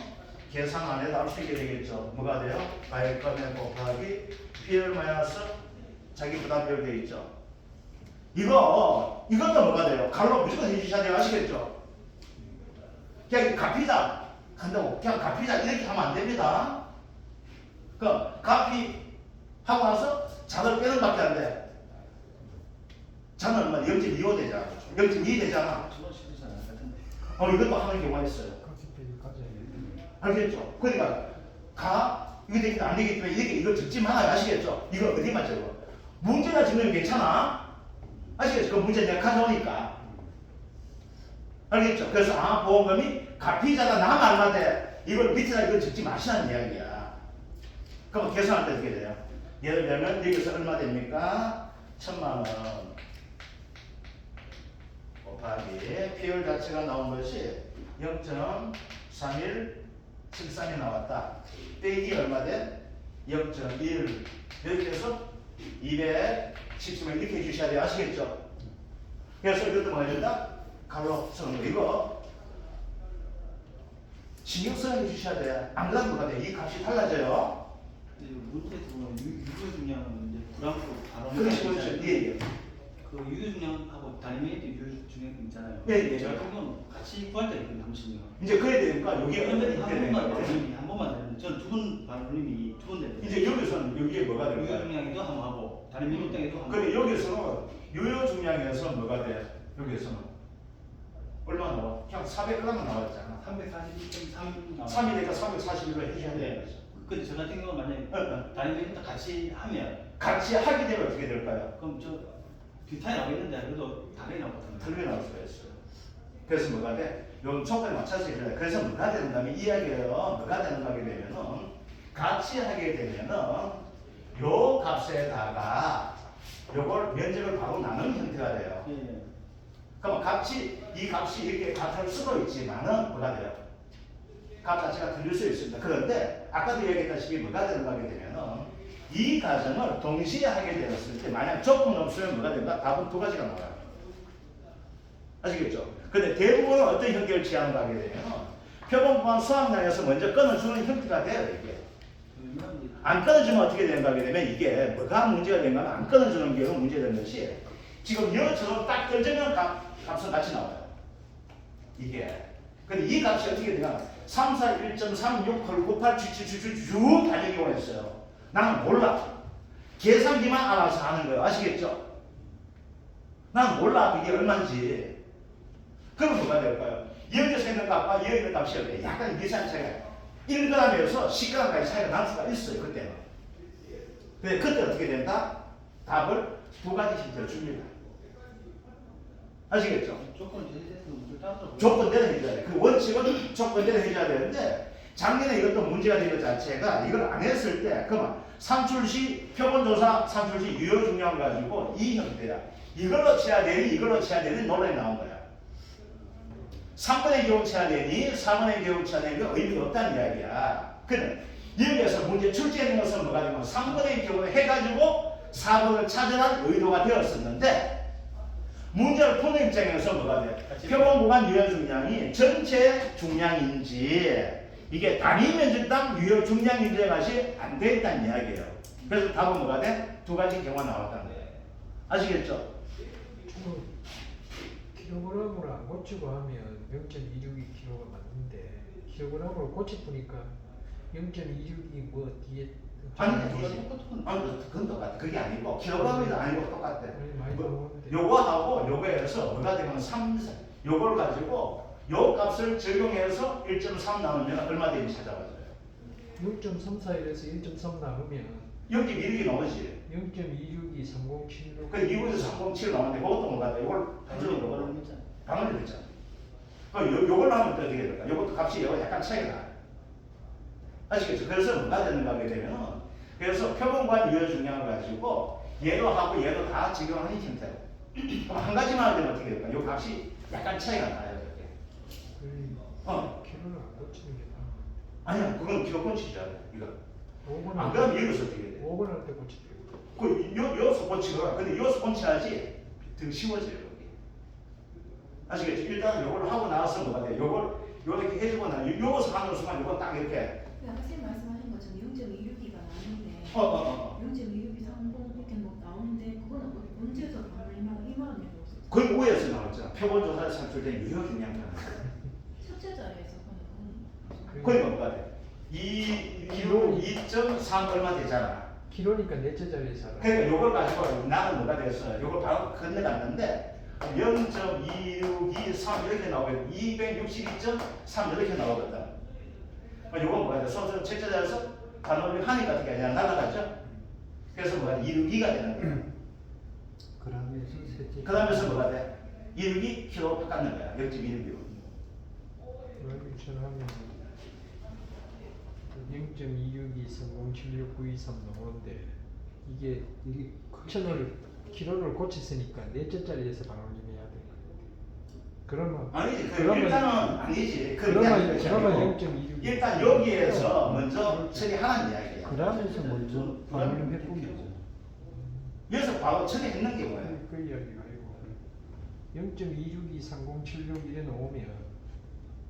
S1: 계산 안 해도 알 수 있게 되겠죠. 뭐가 돼요? 가액금액 곱하기 PL 마이너스 자기 부담비율 되어 있죠. 이것도 뭐가 돼요? 갈로 무조건 해주셔야 돼요. 아시겠죠? 그냥 갚이자 한다고 그냥 갚이자 이렇게 하면 안 됩니다. 그 갚이 하고 나서 잔을 빼는 밖에 안 돼. 잔은 얼마? 0.25 되잖아. 0.2 되잖아. 이것도 하는 경우가 있어요. 알겠죠? 그러니까 이거 되기 안 되기 때문에 이렇게 이거 적지 말아요. 아시겠죠? 이거 어디만 적어? 문제나 적으면 괜찮아. 아시겠죠? 그 문제 내가 가져오니까. 알겠죠? 그래서 보험금이 갚이자가 나면 얼마 돼? 이걸 밑에다 이걸 적지 마시라는 이야기야. 그럼 계산할 때 어떻게 돼요? 예를 들면 여기서 얼마 됩니까? 1000만 원 곱하기 비율 자체가 나온 것이 0.3173이 나왔다. 빼기 얼마 돼? 0.1 이렇게 해서 210을 이렇게 해주셔야 돼요. 아시겠죠? 그래서 이것도 뭐 해준다? 갈로 쓰는 거. 이거 신경 써야 해주셔야 돼. 안 그러면 뭐가 돼? 이 값이 달라져요.
S3: 문제에서 유효 중량은 이제 불합으로 바로
S1: 그렇지, 그렇지. 예, 예.
S3: 그 유효 중량하고 다리미터 유효 중량 있잖아요.
S1: 예, 예.
S3: 제가 그건 같이 구할 때 있거든요, 당신이요.
S1: 이제 그래야 되니까 여기
S3: 그런데
S1: 어떤
S3: 한
S1: 되는
S3: 번만
S1: 거예요?
S3: 발음이 한 번만 되는데 저는 두번 발음이 두 번 되는데
S1: 이제 여기서는 여기에 뭐가
S3: 유효
S1: 될까요?
S3: 중량에도 한 번 하고 다리미터 때에도 한 번.
S1: 근데 여기서는 유효 중량에서 뭐가 돼? 여기서는 얼마 나와? 그냥 400g만 나왔잖아.
S3: 342.3 나와요.
S1: 3이니까 341로 해줘야 되는 거죠.
S3: 근데 저 같은 경우는 만약에 다리미터 같이 하면
S1: 같이 하게 되면 어떻게 될까요?
S3: 그럼 저 비슷하게 나오겠는데 그래도 다르게 나오거든요.
S1: 틀리게 나올 수가 있어요. 그래서 뭐가 돼? 요 총까지 맞춰서 해줘야 돼. 그래서 뭐가 되는가면 이야기예요. 뭐가 되는가 하게 되면은 같이 하게 되면은 요 값에다가 요걸 면적을 바로 나누는 형태가 돼요.
S3: 예, 예.
S1: 그럼 이 값이 이렇게 같을 수도 있지만은 뭐가 돼요? 값 자체가 틀릴 수 있습니다. 그런데 아까도 얘기했다시피 뭐가 되는가 하게 되면은 이 과정을 동시에 하게 되었을 때 만약 조건 없으면 뭐가 된다? 답은 두 가지가 나와요. 아시겠죠? 근데 대부분은 어떤 형태를 취하는가 하게 되면 표본부한 수학량에서 먼저 끊어주는 형태가 돼요. 이게 안 끊어주면 어떻게 되는가 하게 되면 이게 뭐가 문제가 되는가 하면 안 끊어주는 게 문제되는 것이 지금 이것처럼 딱 떨어지면 값은 같이 나와요. 이게 근데 이 값이 어떻게 되냐 3, 4, 1.36, 8, 9, 8, 쭉 달리기 원했어요. 나는 몰라. 계산기만 알아서 하는 거예요. 아시겠죠? 난 몰라 그게 얼마인지. 그럼 뭐가 될까요? 여기서 있는 값과 여기 있는 값이 약간 계산 차이가 1g에서 10g까지 차이가 날 수가 있어요. 그때는. 근데 그때 어떻게 된다? 답을 두 가지 힌트를 줍니다. 아시겠죠?
S3: 조건 제시됐으면 문제 따로
S1: 조건대로 해줘야 돼. 그 원칙은 조건대로 해줘야 되는데 작년에 이것도 문제가 된 것 자체가 이걸 안 했을 때 그러면 산출시 표본조사 산출시 유효 중량 가지고 이 형태야. 이걸로 쳐야 되니 이걸로 쳐야 되니 논란이 나온 거야. 3번의 경우 쳐야 되니 4번의 경우 쳐야 되니 의미가 없다는 이야기야. 근데 여기에서 문제 출제된 것은 뭐가 되면 3번의 경우를 해가지고 4번을 찾아낸 의도가 되었었는데 문제를 푸는 입장에서 뭐가 돼? 표본 구간 유효 중량이 전체 중량인지 이게 단위 면적당 유효 중량인지의 맛이 안 돼 있다는 이야기예요. 그래서 답은 뭐가 돼? 두 가지 경우가 나왔다는 거예요. 아시겠죠?
S4: 킬로그램으로 안 고치고 하면 0.262kg가 맞는데 킬로그램으로 고치니까 0.262 뭐 뒤에
S1: 아니, 그건 똑같아. 그게 아니고 킬로그램이 아니고 똑같아.
S4: 많이 나오는데
S1: 요거하고 요거에서 뭐가 되면 요걸 가지고 요 값을 적용해서 1.3 나누면 얼마 되는지 찾아봐줘요.
S4: 0.341에서 1.3 나누면
S1: 0.16이 나오지.
S4: 0.262 3076
S1: 그 2분에서 307 나오는데 그것도 뭐가 돼? 요걸
S3: 방금 요거는 했잖아.
S1: 방언이 됐잖아. 요걸 하면 또 어떻게 될까? 요것도 값이 약간 차이가 나. 아시겠죠? 그래서 뭐가 되는가 하게 되면은 그래서 표본관 유효 중량을 가지고 얘도 하고 얘도 다 적용하는 형태로. 그럼 한 가지만 하면 어떻게 될까? 요 값이 약간 차이가 나요. 이렇게.
S4: 킬로를 안 고치는 게
S1: 아니야, 그건 기록권 치자. 이거.
S4: 5번
S1: 안 그러면 여기서 어떻게 돼?
S4: 5번 할 때 고치대요.
S1: 여기서 꽂히거나 근데 여기서 꽂혀야지 더 쉬워져요. 여기. 아시겠죠? 일단 요걸 하고 나서 뭐가 돼? 요걸 요렇게 해주고 나 요것을 하는 순간 요거 딱 이렇게
S2: 학생 말씀하신 것처럼 0.262가 나는데 0.262 30 이렇게 뭐 나오는데 그건 문제에서 바로 이 말은 얘기 없었죠.
S1: 거의 오해에서 나왔잖아. 표본조사를 산출된 유효 중량이라는 거.
S2: 첫째 자리에서
S1: 거의 뭐가 돼? 2.3 얼마 되잖아.
S4: 킬로니까 넷째 자리에서 하라.
S1: 그러니까 요걸 가지고 나는 뭐가 됐어? 요걸 바로 건너갔는데 0.2623 이렇게 나오거든. 262.3 이렇게 나오거든. 요건 뭐가 돼? 소수는 첫째 자리에서 단원이 하니까 어떻게 하냐? 날아갔죠? 그래서 뭐가 돼? 262가 되는 거야.
S4: 그다음에서 셋째.
S1: 그 다음에서 뭐가 돼? 262kg 바꿨는 거야. 0.262로.
S4: 그러면 하면 0.262307693 나오는데 이게 채널 키로를 고쳤으니까 넷째짜리에서 방울림해야 돼. 그러면
S1: 아니지. 일단은 아니지.
S4: 그러면
S1: 0.26.
S4: 0.26
S1: 일단 여기에서 먼저 처리하는 이야기야.
S4: 그러면서 먼저 방울림 해보면 되죠.
S1: 여기서 바로 처리했는 게 뭐야?
S4: 그 이야기가 아니고 0.2623076 이래 놓으면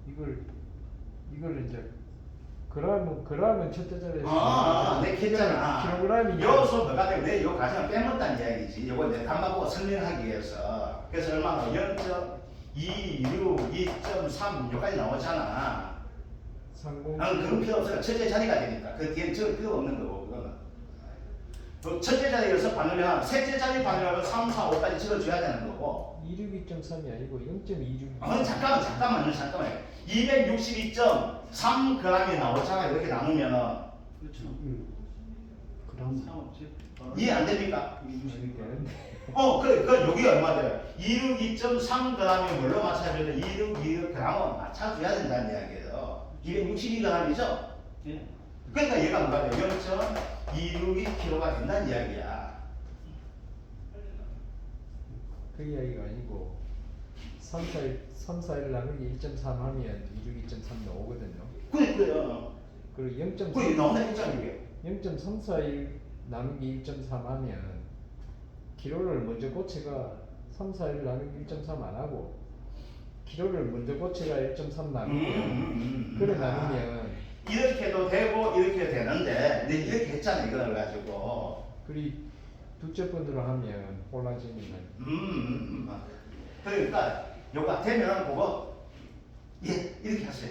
S4: 이걸 이제 그러면 첫째 자리에서
S1: 내가 했잖아.
S4: 킬로그램이
S1: 여기서 뭐가 되면 내 요 가정을 빼먹다는 이야기지. 요거 이제 단말보고 설명하기 위해서. 그래서 얼마나 0.26, 2.3 여기까지 나오잖아.
S4: 30
S1: 나는 그건 필요 없어요. 첫째 자리가 되니까. 그 뒤에 적을 필요 없는 거고, 그거는. 그 첫째 자리에서 반응하면 셋째 자리 반응하면 3, 4, 5까지 적어줘야 되는 거고.
S4: 262.3이 아니고 0.262.
S1: 잠깐만요. 262.3g이 나오잖아. 이렇게 나누면은.
S3: 그렇죠.
S4: 그럼
S3: 상관없지.
S1: 이해 안 됩니까?
S4: 되는데.
S1: 그래. 그 여기 얼마 돼요? 262.3g이 뭘로 맞춰줘야 돼? 262g은 맞춰줘야 된다는 이야기예요. 262g이죠?
S3: 예.
S1: 그러니까 얘가 뭐가 돼요? 0.262kg가 된다는 이야기야.
S4: 그 이야기가 아니고 3, 4일 나누기 1.3 하면 262.3 나오거든요.
S1: 그래요.
S4: 그리고
S1: 그게 나온다 했잖아, 이게.
S4: 0.341 나누기 1.3 하면 기로를 먼저 고치가 3, 4일 나누기 1.3 안 하고 기로를 먼저 고치가 1.3 나누면 그래 나누면
S1: 이렇게도 되고 이렇게 되는데 내 이렇게 했잖아, 이걸 가지고.
S4: 그리 둘째 번으로 하면 혼란심이 나요.
S1: 그러니까 요가 되면 그거 이렇게 하세요.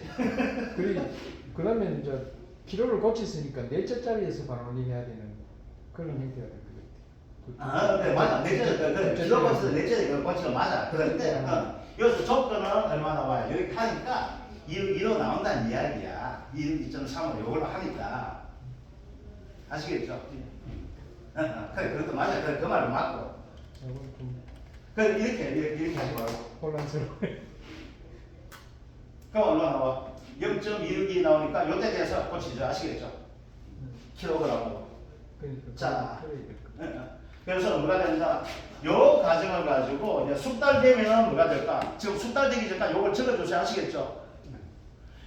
S4: 그러면 이제 기로를 고쳤으니까 넷째 자리에서 반올림해야 되는 그런 형태가 될 것 같아요.
S1: 그래 맞아. 그래 기록버스 넷째 번치가 맞아. 그런데 여기서 조건은 얼마 나와요? 이렇게 하니까 1로 나온다는 이야기야. 2.3으로 이걸로 하니까 아시겠죠? 그래 그것도 맞아. 그래 그 말은 맞고.
S4: 저건 좀
S1: 그래 이렇게 하지 말고.
S4: 혼란스러워요.
S1: 그럼 얼마 나와? 0.26이 나오니까 요때 돼서 고치죠. 아시겠죠? 킬로그램으로. 자, 그래서 뭐가 된다? 요 과정을 가지고 이제 숙달 되면 뭐가 될까? 지금 숙달 되기 전까지 요걸 적어주세요. 아시겠죠?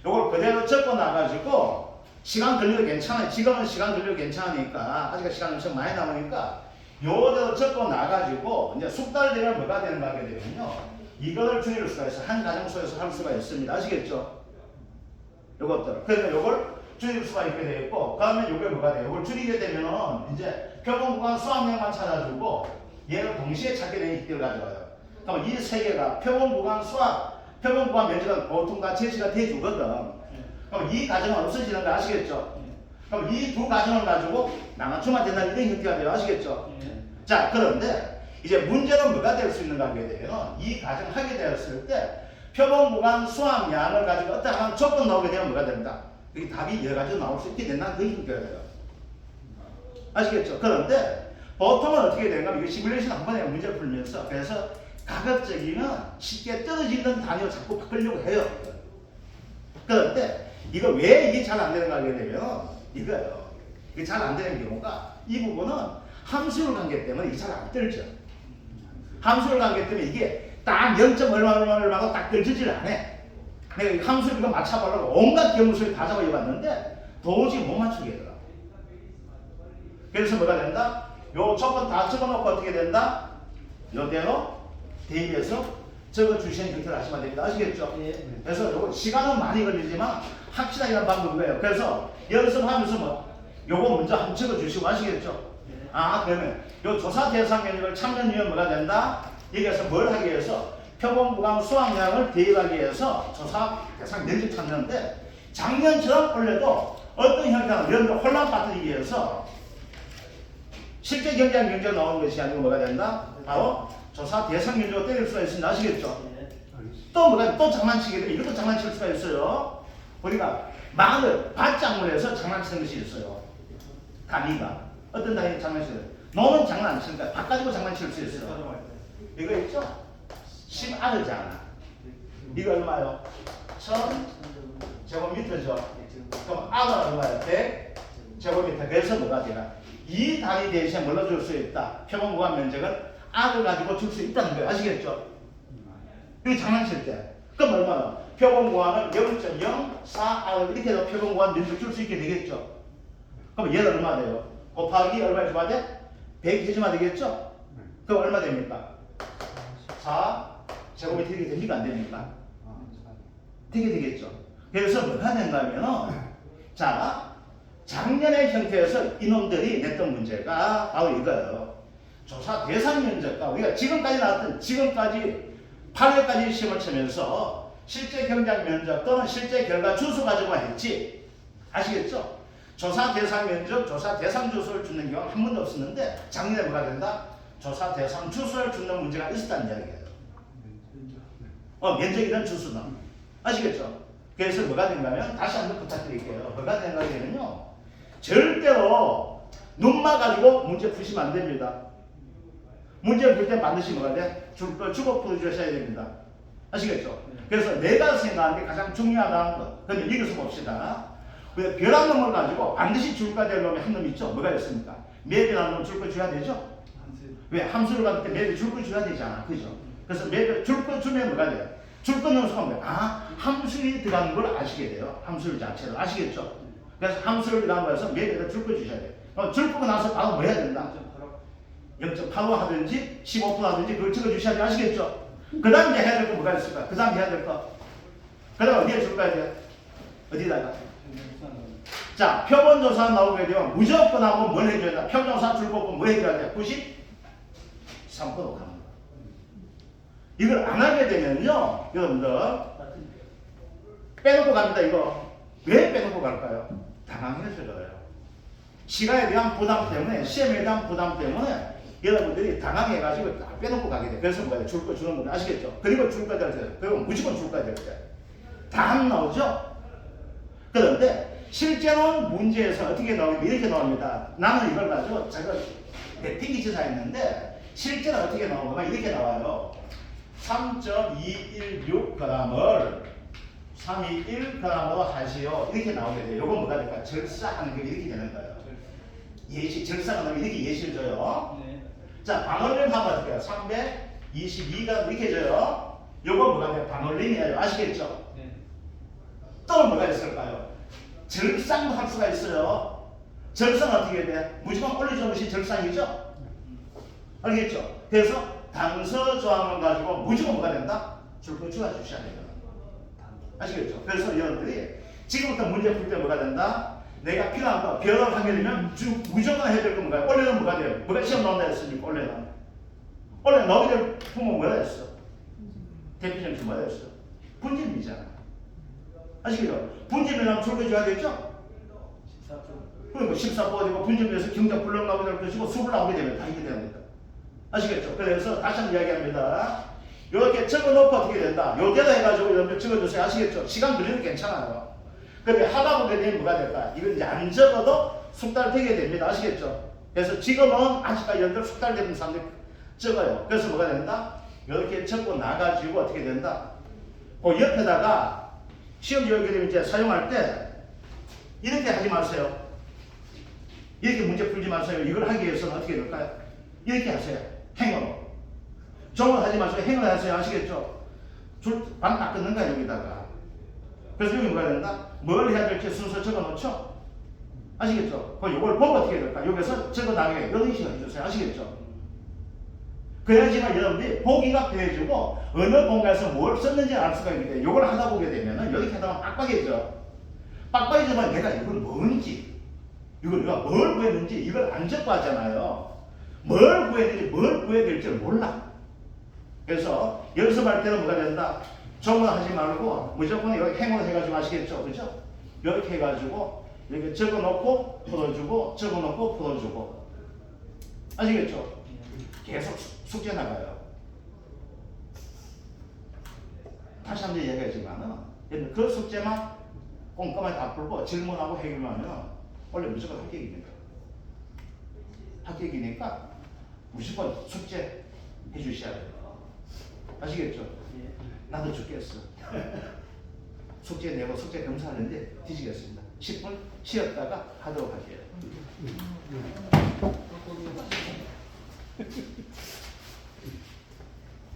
S1: 요걸 그대로 적어 놔가지고 시간 걸려도 괜찮아요. 지금은 시간 걸려도 괜찮으니까 아직 시간이 엄청 많이 남으니까 요대로 적어 놔가지고 이제 숙달 되면 뭐가 되는가 하게 되면요. 이거를 줄일 수가 있어요. 한 가정소에서 할 수가 있습니다. 아시겠죠? 요것들. 그래서 요걸 줄일 수가 있게 되겠고, 그 다음에 요게 뭐가 돼요? 요걸 줄이게 되면은 이제 표본구간 수학량만 찾아주고 얘를 동시에 찾게 되는 기대를 가져와요. 그럼 이 세 개가 표본구간 수학, 표본구간 면적은 보통 다 제시가 돼주거든. 그럼 이 가정은 없어지는 거 아시겠죠? 그럼 이 두 가정을 가지고 나눠주면 된다는 이런 형태가 돼요. 아시겠죠? 자, 그런데 이제 문제는 뭐가 될 수 있는가 하게 되면 이 가정 하게 되었을 때 표본구간 수학량을 가지고 어떤 한 조건 나오게 되면 뭐가 됩니다. 여기 답이 여러 가지로 나올 수 있게 된다는 그 형태가 돼요. 아시겠죠? 그런데 보통은 어떻게 되는가 하면 이거 시뮬레이션 한 번에 문제를 풀면서 그래서 가급적이면 쉽게 떨어지는 단위로 자꾸 바꾸려고 해요. 그런데 이거 왜 이게 잘 안 되는가 하게 되면 이거예요. 이게 잘 안 되는 경우가 이 부분은 함수율 관계 때문에 이게 잘 안 떨죠. 함수율 관계 때문에 이게 딱 0. 얼마로 딱 떨어지질 않아. 내가 이 함수를 이거 맞춰보려고 온갖 경우수를 다 잡아봤는데 도저히 못 맞추겠더라. 그래서 뭐가 된다? 요 조건 다 적어놓고 어떻게 된다? 요대로 대입해서 적어주시는 형태를 하시면 됩니다. 아시겠죠? 그래서 요거 시간은 많이 걸리지만 확실하게 하는 방법이에요. 그래서 연습하면서 뭐 요거 먼저 한번 적어주시고 아시겠죠? 그러면 요 조사 대상 면적을 찾는 이유는 뭐가 된다? 여기에서 뭘 하기 위해서 표본구간 수학량을 대입하기 위해서 조사 대상 면적 찾는데 작년처럼 원래도 어떤 형태는 여러분들 혼란 빠뜨리기 위해서 실제 경제학 면적 나오는 것이 아니고 뭐가 된다? 바로 조사 대상 면적을 때릴 수가 있습니다. 아시겠죠? 또 뭐가 또 장난치게 되면 이것도 장난칠 수가 있어요. 우리가 마늘, 밭작물에서 장난치는 것이 있어요. 단위가 어떤 단위 장난치는 노는 장난 안 치니까 밭 가지고 장난칠 수 있어요. 이거 있죠? 10R잖아. 이거 얼마요? 1000제곱미터죠. 그럼 R은 얼마야? 100 제곱미터. 그래서 뭐가 되나? 이 단위 대신에 뭘로 줄 수 있다? 표본 구간 면적을 R을 가지고 줄 수 있다는 거예요. 아시겠죠? 이거 장난칠 때. 그럼 얼마나? 표본 구간을 0.04R 이렇게 해서 표본 구간 면적 줄 수 있게 되겠죠? 그럼 얘는 얼마 돼요? 곱하기 얼마 해주면 돼? 100 해주면 되겠죠? 그럼 얼마 됩니까? 4 제곱미터 이렇게 됩니까? 안 됩니까? 되게 되겠죠. 그래서 뭐가 된가 하면은 자 작년의 형태에서 이놈들이 냈던 문제가 바로 이거예요. 조사 대상 면적과 우리가 지금까지 나왔던 지금까지 8회까지 시험을 치면서 실제 경작 면적 또는 실제 결과 주수 가지고만 했지. 아시겠죠? 조사 대상 면적, 조사 대상 주수를 주는 경우는 한 번도 없었는데 작년에 뭐가 된다? 조사 대상 주수를 주는 문제가 있었다는 이야기예요. 면적이든 주수는. 아시겠죠? 그래서 뭐가 된가면 다시 한번 부탁드릴게요. 뭐가 된가면요. 절대로 눈만 가지고 문제 푸시면 안 됩니다. 문제 풀 때 반드시 뭐가 돼? 주고 풀어주셔야 됩니다. 아시겠죠? 그래서 내가 생각하는 게 가장 중요하다는 거. 그런데 여기서 봅시다. 왜 별한 놈을 가지고 반드시 줄까 될 놈이 한 놈 있죠? 뭐가 있습니까? 매별한 놈 줄 거 줘야 되죠? 왜? 함수를 받을 때 매별 줄 거 줘야 되잖아. 그죠? 그래서 매별 줄 거 주면 뭐가 돼? 줄 거 넣은 순간 뭐야? 함수에 들어가는 걸 아시게 돼요. 함수 자체를. 아시겠죠? 그래서 함수를 들어간 거에서 매별에 줄 거 주셔야 돼요. 줄 거고 나서 바로 뭐 해야 된다? 0.85 하든지 15% 하든지 그걸 찍어주셔야 돼. 아시겠죠? 그 다음 이제 해야 될 거 뭐가 있을까? 그 다음 해야 될 거. 그 다음 어디에 줄 거야 돼? 어디다가? 자, 표본조사 나오게 되면 무조건 하고 뭘 해줘야 돼? 표본조사 줄 거고 뭐 해줘야 돼? 93%로 가는 거야. 이걸 안 하게 되면요, 여러분들 빼놓고 갑니다. 이거 왜 빼놓고 갈까요? 당황해서 그래요. 시간에 대한 부담 때문에, 시험에 대한 부담 때문에 여러분들이 당황해가지고 다 빼놓고 가게 돼. 그래서 뭐야? 줄 거 주는 거 아시겠죠? 그리고 줄까 될 때, 그리고 무조건 줄까 될 때, 다 안 나오죠? 그런데 실제로는 문제에서 어떻게 나오냐면 이렇게 나옵니다. 나는 이걸 가지고 제가 ting기지사했는데 실제로 어떻게 나오냐면 이렇게 나와요. 3.216g을 321g으로 하시오. 이렇게 나오게 돼요. 요건 뭐가 될까? 절사하는 게 이렇게 되는 거예요. 예시, 절사가 나면 이렇게 예시를 줘요.
S3: 네.
S1: 자, 반올림 하면 어떻게 해요? 322g 이렇게 줘요. 요건 뭐가 돼요? 반올림이에요. 아시겠죠?
S3: 네.
S1: 또 뭐가 있을까요? 절상도 할 수가 있어요. 절상은 어떻게 돼? 무조건 올려주는 것이 절상이죠? 알겠죠? 그래서 단서 조항을 가지고 무조건 뭐가 된다? 줄거 주셔야 돼요. 아시겠죠? 그래서 여러분들이 지금부터 문제 풀 때 뭐가 된다? 내가 필요한 거 변화를 하게 되면 무조건 해야 될 건 뭐가? 원래는 뭐가 돼요? 뭐가 시험 나온다 했으니까 원래는 나오게 될 품은 뭐라 했어? 대표적인 뭐라 했어? 분진이잖아. 아시겠죠? 분진이라면 줄거 줘야 되죠?
S3: 14%.
S1: 그리고 14%가 되고 분진에서 경작 불량 나오게 될 것이고 수불 나오게 되면 다 이게 됩니다. 아시겠죠? 그래서 다시 한번 이야기합니다. 이렇게 적어놓고 어떻게 된다? 요대로 해가지고 여러분들 적어주세요. 아시겠죠? 시간 걸리면 괜찮아요. 근데 하다 보게 되면 뭐가 될까? 이건 이제 안 적어도 숙달 되게 됩니다. 아시겠죠? 그래서 지금은 아직까지 여러분들 숙달 되는 사람들이 적어요. 그래서 뭐가 된다? 이렇게 적고 나가지고 어떻게 된다? 그 옆에다가 시험 여기 되면 이제 사용할 때 이렇게 하지 마세요. 이렇게 문제 풀지 마세요. 이걸 하기 위해서는 어떻게 될까요? 이렇게 하세요. 행어로. 종을 하지 마시고 행을 하세요. 아시겠죠? 반 딱 끊는 거야 여기다가. 그래서 여기 뭐가 된다? 뭘 해야 될지 순서 적어놓죠? 아시겠죠? 그럼 이걸 보고 어떻게 될까? 여기서 적어나가게 이런 식으로 해주세요. 아시겠죠? 그래야지만 여러분들이 보기가 편해지고 어느 공간에서 뭘 썼는지 알 수가 있는데 이걸 하다 보게 되면은 이렇게 하다 보면 빡빡해져. 빡빡해지만 내가 이걸 뭔지 이걸 내가 뭘 구했는지 이걸 안 적고 하잖아요. 뭘 구했는지 뭘 구해야 될지 몰라. 그래서 연습할 때는 뭐가 된다? 종을 하지 말고 무조건 여기 행으로 해가지고 하시겠죠? 그죠? 이렇게 해가지고 이렇게 적어놓고 풀어주고 적어놓고 풀어주고 아시겠죠? 계속 숙제 나가요. 다시 한번 얘기하지만은 그 숙제만 꼼꼼하게 다 풀고 질문하고 해결하면 원래 무조건 합격입니다. 합격이니까 무조건 숙제 해주셔야 돼요. 아시겠죠? 나도 죽겠어. 숙제 내고 숙제 검사하는데 뒤지겠습니다. 10분 쉬었다가 하도록 할게요.